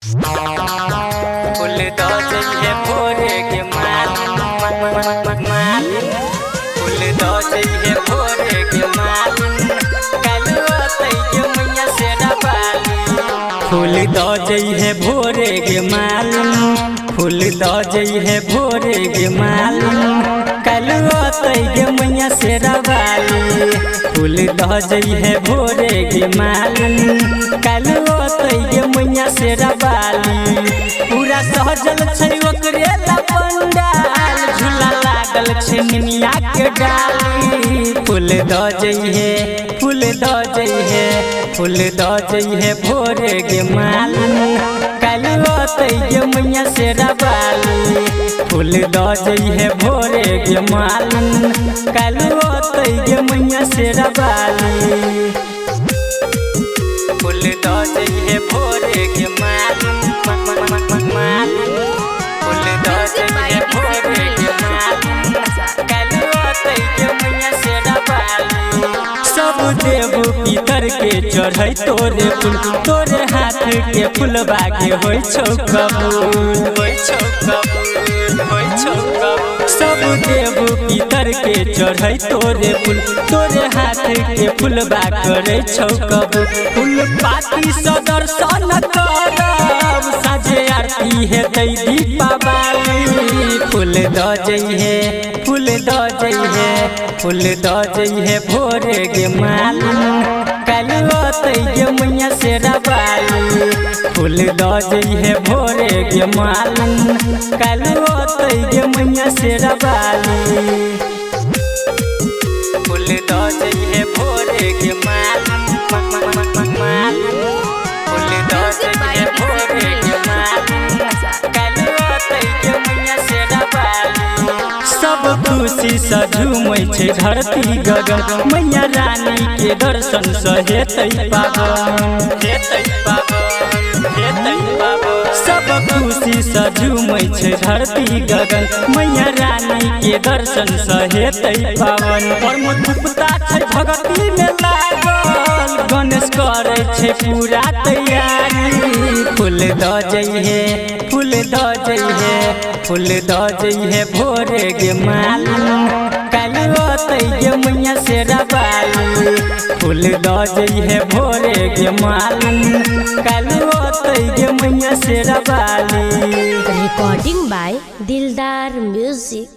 फूल दो जइहे भोरे के मालिन फूल दो जइहे भोरे के मालिन कालुआ तइके मैया से रबाली फूल दो जइहे भोरे के मालिन फूल दो जइहे भोरे के मालिन कालुआ तइके मैया से रबाली फूल दो जइहे भोरे के मालिन कालुआ तइके मैया से रबाली पूरा सहजल छै ओकरे ला पंडाल झूला लागल छै निमिया के डाली फूल दो जइहे फूल दो जइहे फूल दो जइहे भोरे के मालिन कालुआ तइके मैया से रबाली फूल दो जइहे भोरे के मालिन कालुआ तइके मैया से रबाली फूल दो जइहे भोरे के मालिन फूल दो जइहे भोरे के मालिन कालुआ तइके मैया से रबाली सब देव पितर के चढ़ै तोरे फूल तोरे हाथ के फूलबा के होय छौ कबूल होय छौ कबूल होय छौ कबूल सब देव पितर के चढ़ै तोरे फूल तोरे हाथ के फूलबा करे छौ कबूल फूल पाती सँ दर्शन करब साझे आरती हेतै दीपावली फूल दो जइहे फूल दो जइहे फूल दो जइहे भोरे के मालिन कालुआ तइके मैया से रबाली फूल दो जइहे भोरे के मालिन कालुआ तइके मैया से रबाली फूल दो जइहे भोरे के मालिन फूल दो जइहे भोरे के मालिन कालुआ तइके मैया से रबाली सब खुशी सँ झूमै छै धरती गगन मैया रानी के दर्शन सँ हेतै पावन हेतै पावन हेतै पावन सब खुशी सँ झूमै छै धरती गगन मैया रानी के दर्शन सँ हेतै पावन प्रमोद गुप्ता छै भगती में लागल गणेश करै छै पूरा तैयारी फूल दो जइहे फूल दो जइहे फूल दो जइहे भोरे के मालिन कालुआ तइके मैया से रबाली फूल दो जइहे भोरे के मालिन कालुआ तइके मैया से Rabale Recording by Dildar Music.